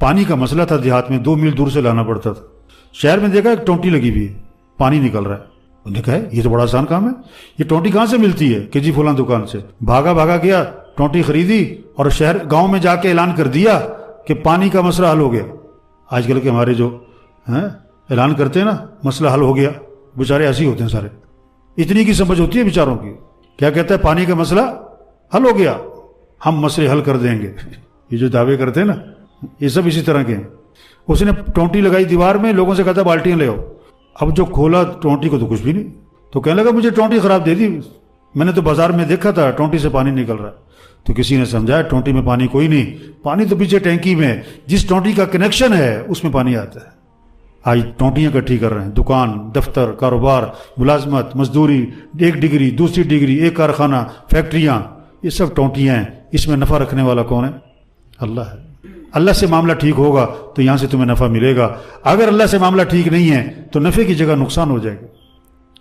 پانی کا مسئلہ تھا دیہات میں، 2 میل دور سے لانا پڑتا تھا. شہر میں دیکھا ایک ٹونٹی لگی ہوئی ہے، پانی نکل رہا ہے. انہوں نے کہا یہ تو بڑا آسان کام ہے، یہ ٹونٹی کہاں سے ملتی ہے؟ کہ جی فلاں دکان سے. بھاگا گیا، ٹونٹی خریدی اور گاؤں میں جا کے اعلان کر دیا کہ پانی کا مسئلہ حل ہو گیا. آج کل کے ہمارے جو اعلان کرتے ہیں نا مسئلہ حل ہو گیا، بیچارے ایسے ہی ہوتے ہیں سارے. اتنی کی سمجھ ہوتی ہے بیچاروں کی. کیا کہتا ہے؟ پانی کا مسئلہ حل ہو گیا، ہم مسئلے حل کر دیں گے. یہ جو دعوے کرتے ہیں نا یہ سب اسی طرح کے ہیں. اس نے ٹونٹی لگائی دیوار میں، لوگوں سے کہتا بالٹیاں لے آؤ. اب جو کھولا ٹونٹی کو تو کچھ بھی نہیں، تو کہنے لگا مجھے ٹونٹی خراب دے دی، میں نے تو بازار میں دیکھا تھا ٹونٹی سے پانی نکل رہا. تو کسی نے سمجھایا ٹونٹی میں پانی کوئی نہیں، پانی تو پیچھے ٹینکی میں، جس ٹونٹی کا کنیکشن ہے اس میں پانی آتا ہے. آج ٹونٹیاں اکٹھی کر رہے ہیں، دکان، دفتر، کاروبار، ملازمت، مزدوری، 1 ڈگری، دوسری ڈگری، ایک کارخانہ، فیکٹریاں، یہ سب ٹونٹیاں ہیں. اس میں نفع رکھنے والا کون ہے؟ اللہ ہے. اللہ سے معاملہ ٹھیک ہوگا تو یہاں سے تمہیں نفع ملے گا. اگر اللہ سے معاملہ ٹھیک نہیں ہے تو نفع کی جگہ نقصان ہو جائے گا.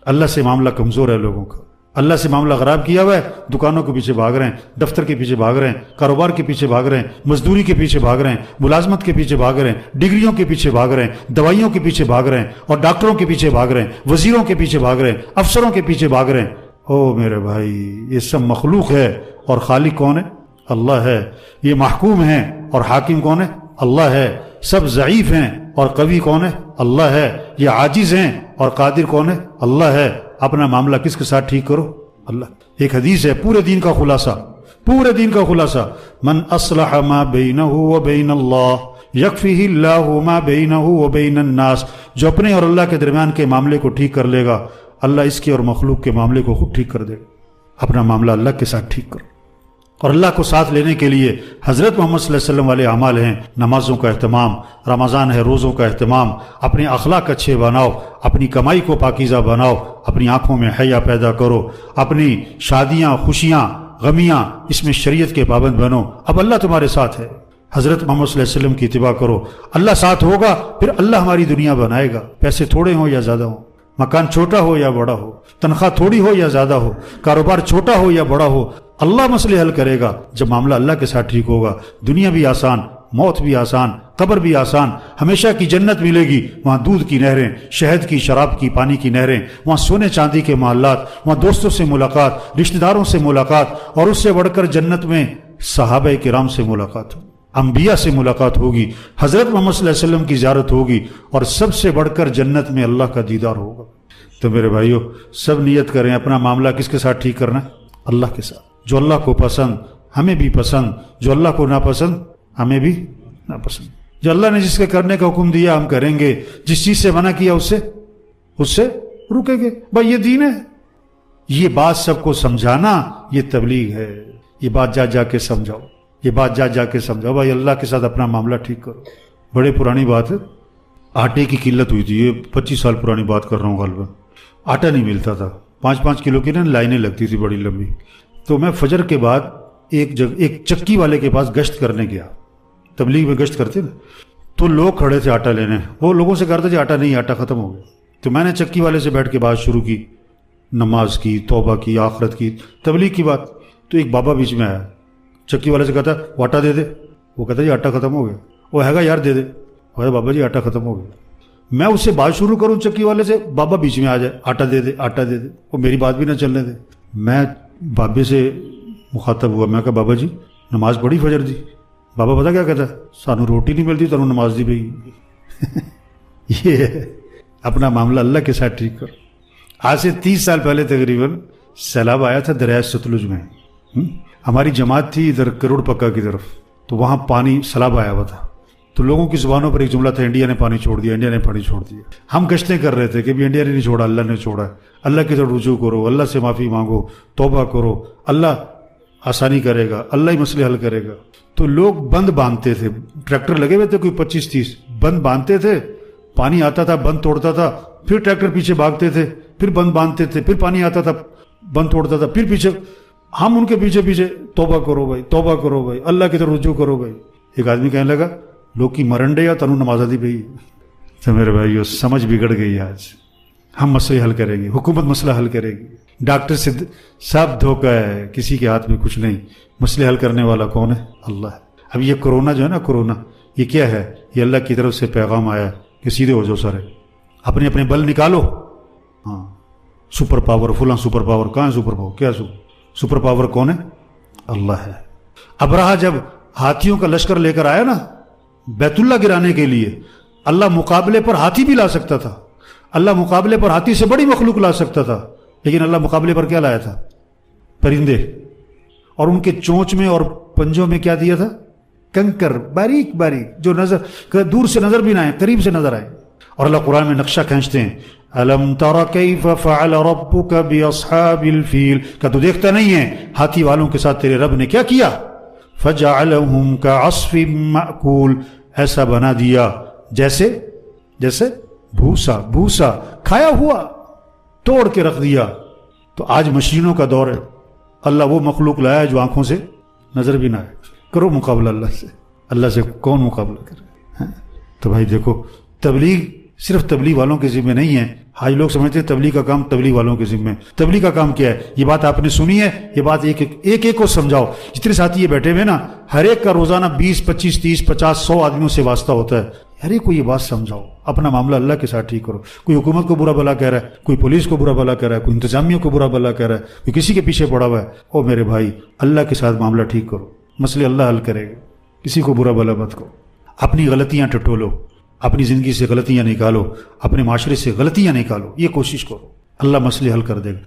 اللہ سے معاملہ کمزور ہے لوگوں کا، اللہ سے معاملہ خراب کیا ہوا ہے. دکانوں کے پیچھے بھاگ رہے ہیں، دفتر کے پیچھے بھاگ رہے ہیں، کاروبار کے پیچھے بھاگ رہے ہیں، مزدوری کے پیچھے بھاگ رہے ہیں، ملازمت کے پیچھے بھاگ رہے ہیں، ڈگریوں کے پیچھے بھاگ رہے ہیں، دوائیوں کے پیچھے بھاگ رہے ہیں، اور ڈاکٹروں کے پیچھے بھاگ رہے ہیں، وزیروں کے پیچھے بھاگ رہے ہیں، افسروں کے پیچھے بھاگ رہے ہیں. او میرے بھائی، یہ سب مخلوق ہے اور خالق کون ہے؟ اللہ ہے. یہ محکوم ہیں اور حاکم کون ہے؟ اللہ ہے. سب ضعیف ہیں اور قوی کون ہے؟ اللہ ہے. یہ عاجز ہیں اور قادر کون ہے؟ اللہ ہے. اپنا معاملہ کس کے ساتھ ٹھیک کرو؟ اللہ. ایک حدیث ہے پورے دین کا خلاصہ، من اصلح ما بینہ و بین اللہ یکفیہ اللہ ما بینہ و بین الناس. جو اپنے اور اللہ کے درمیان کے معاملے کو ٹھیک کر لے گا، اللہ اس کے اور مخلوق کے معاملے کو خود ٹھیک کر دے گا. اپنا معاملہ اللہ کے ساتھ ٹھیک کرو. اور اللہ کو ساتھ لینے کے لیے حضرت محمد صلی اللہ علیہ وسلم والے اعمال ہیں. نمازوں کا اہتمام، رمضان ہے روزوں کا اہتمام، اپنے اخلاق اچھے بناؤ، اپنی کمائی کو پاکیزہ بناؤ، اپنی آنکھوں میں حیا پیدا کرو، اپنی شادیاں، خوشیاں، غمیاں اس میں شریعت کے پابند بنو. اب اللہ تمہارے ساتھ ہے. حضرت محمد صلی اللہ علیہ وسلم کی اتباع کرو، اللہ ساتھ ہوگا. پھر اللہ ہماری دنیا بنائے گا. پیسے تھوڑے ہوں یا زیادہ ہوں، مکان چھوٹا ہو یا بڑا ہو، تنخواہ تھوڑی ہو یا زیادہ ہو، کاروبار چھوٹا ہو یا بڑا ہو، اللہ مسئلے حل کرے گا. جب معاملہ اللہ کے ساتھ ٹھیک ہوگا، دنیا بھی آسان، موت بھی آسان، قبر بھی آسان، ہمیشہ کی جنت ملے گی. وہاں دودھ کی نہریں، شہد کی، شراب کی، پانی کی نہریں، وہاں سونے چاندی کے محلات، وہاں دوستوں سے ملاقات، رشتہ داروں سے ملاقات، اور اس سے بڑھ کر جنت میں صحابہ کرام سے ملاقات ہوگی، انبیاء سے ملاقات ہوگی، حضرت محمد صلی اللہ علیہ وسلم کی زیارت ہوگی، اور سب سے بڑھ کر جنت میں اللہ کا دیدار ہوگا. تو میرے بھائیو، سب نیت کریں اپنا معاملہ کس کے ساتھ ٹھیک کرنا ہے؟ اللہ کے ساتھ. جو اللہ کو پسند ہمیں بھی پسند، جو اللہ کو ناپسند ہمیں بھی ناپسند. جو اللہ نے جس کے کرنے کا حکم دیا ہم کریں گے، جس چیز سے منع کیا اس سے رکیں گے. بھائی یہ دین ہے. یہ بات سب کو سمجھانا یہ تبلیغ ہے. یہ بات جا کے سمجھاؤ، یہ بات جا کے سمجھاؤ. بھائی اللہ کے ساتھ اپنا معاملہ ٹھیک کرو. بڑے پرانی بات ہے، آٹے کی قلت ہوئی تھی. یہ 25 سال پرانی بات کر رہا ہوں. غالباً آٹا نہیں ملتا تھا، 5-5 کلو کی نا لائنیں لگتی تھی بڑی لمبی. تو میں فجر کے بعد ایک چکی والے کے پاس گشت کرنے گیا. تبلیغ میں گشت کرتے نا، تو لوگ کھڑے تھے آٹا لینے. وہ لوگوں سے کرتے تھے آٹا نہیں، آٹا ختم ہو گیا. تو میں نے چکی والے سے بیٹھ کے بات شروع کی، نماز کی، توبہ کی، آخرت کی، تبلیغ کی بات. تو ایک بابا بیچ میں آیا، چکی والے سے کہتا وہ آٹا دے دے. وہ کہتا جی آٹا ختم ہو گیا. وہ ہے گا یار دے دے. بابا جی آٹا ختم ہو گیا. میں اس سے بات شروع کروں چکی والے سے، بابا بیچ میں آ جائے، آٹا دے دے، آٹا دے دے. وہ میری بات بھی نہ چلنے دے. میں بابے سے مخاطب ہوا. میں کہا بابا جی نماز پڑھی فجر دی؟ بابا پتا کیا کہتا ہے؟ سانو روٹی نہیں ملتی تانوں نماز دی بھائی. یہ ہے اپنا معاملہ اللہ کے ساتھ ٹھیک کرو. آج سے 30 سال پہلے تقریباً سیلاب آیا تھا دریائے ستلج میں. ہماری جماعت تھی ادھر کروڑ پکا کی طرف، تو وہاں پانی سیلاب آیا ہوا تھا. تو لوگوں کی زبانوں پر ایک جملہ تھا، انڈیا نے پانی چھوڑ دیا، انڈیا نے پانی چھوڑ دیا. ہم گشتیں کر رہے تھے کہ بھی انڈیا نے نہیں چھوڑا، اللہ نے چھوڑا. اللہ کی طرف رجوع کرو، اللہ سے معافی مانگو، توبہ کرو، اللہ آسانی کرے گا، اللہ ہی مسئلے حل کرے گا. تو لوگ بند باندھتے تھے، ٹریکٹر لگے ہوئے تھے کوئی 25-30، بند باندھتے تھے. پانی آتا تھا بند توڑتا تھا، پھر ٹریکٹر پیچھے بھاگتے تھے، پھر بند باندھتے تھے، پھر پانی آتا تھا بند توڑتا تھا، پھر پیچھے. ہم ان کے پیچھے پیچھے توبہ کرو بھائی، توبہ کرو بھائی، اللہ کی طرف رجوع کرو بھائی. ایک آدمی کہنے لگا لوگ کی مرنڈے یا تنو نماز دی بھائی. تو میرے بھائی سمجھ بگڑ گئی. آج ہم مسئلے حل کریں گے، حکومت مسئلہ حل کرے گی. ڈاکٹر سے سب دھوکہ ہے، کسی کے ہاتھ میں کچھ نہیں. مسئلے حل کرنے والا کون ہے؟ اللہ ہے. اب یہ کرونا جو ہے نا، کرونا یہ کیا ہے؟ یہ اللہ کی طرف سے پیغام آیا کہ سیدھے ہو جاؤ سارے، اپنے اپنے بل نکالو. ہاں سپر پاور، فلاں سپر پاور. کہاں ہے سپر پاور؟ کیا سپر پاور کون ہے؟ اللہ ہے. ابرہہ جب ہاتھیوں کا لشکر لے کر آیا نا بیت اللہ گرانے کے لیے، اللہ مقابلے پر ہاتھی بھی لا سکتا تھا، اللہ مقابلے پر ہاتھی سے بڑی مخلوق لا سکتا تھا، لیکن اللہ مقابلے پر کیا لایا تھا؟ پرندے. اور ان کے چونچ میں اور پنجوں میں کیا دیا تھا؟ کنکر، باریک باریک، جو نظر دور سے نظر بھی نہ آئے، قریب سے نظر آئے. اور اللہ قرآن میں نقشہ کھینچتے ہیں، الم تر کیف فعل ربک باصحاب الفیل، کہ تو دیکھتا نہیں ہے ہاتھی والوں کے ساتھ تیرے رب نے کیا کیا؟ فجعلہم کعصف مأکول، ایسا بنا دیا جیسے بھوسا کھایا ہوا، توڑ کے رکھ دیا. تو آج مشینوں کا دور ہے، اللہ وہ مخلوق لایا جو آنکھوں سے نظر بھی نہ آئے. کرو مقابلہ اللہ سے، اللہ سے کون مقابلہ کرے؟ تو بھائی دیکھو، تبلیغ صرف تبلیغ والوں کے ذمہ نہیں ہے. آج لوگ سمجھتے ہیں تبلیغ کا کام تبلیغ والوں کے ذمہ ہے. تبلیغ کا کام کیا ہے؟ یہ بات آپ نے سنی ہے، یہ بات ایک کو سمجھاؤ. جتنے ساتھی یہ بیٹھے ہوئے نا، ہر ایک کا روزانہ 20 25 30 50 100 آدمیوں سے واسطہ ہوتا ہے. ہر ایک کو یہ بات سمجھاؤ، اپنا معاملہ اللہ کے ساتھ ٹھیک کرو. کوئی حکومت کو برا بھلا کہہ رہا ہے، کوئی پولیس کو برا بھلا کہہ رہا ہے، کوئی انتظامیہ کو برا بھلا کہہ رہا ہے، کوئی کسی کے پیچھے پڑا ہوا ہے. او میرے بھائی، اللہ کے ساتھ معاملہ ٹھیک کرو، مسئلے اللہ حل کرے گا. کسی کو برا بھلا مت کرو. اپنی غلطیاں ٹٹولو، اپنی زندگی سے غلطیاں نکالو، اپنے معاشرے سے غلطیاں نکالو، یہ کوشش کرو، اللہ مسئلے حل کر دے گا.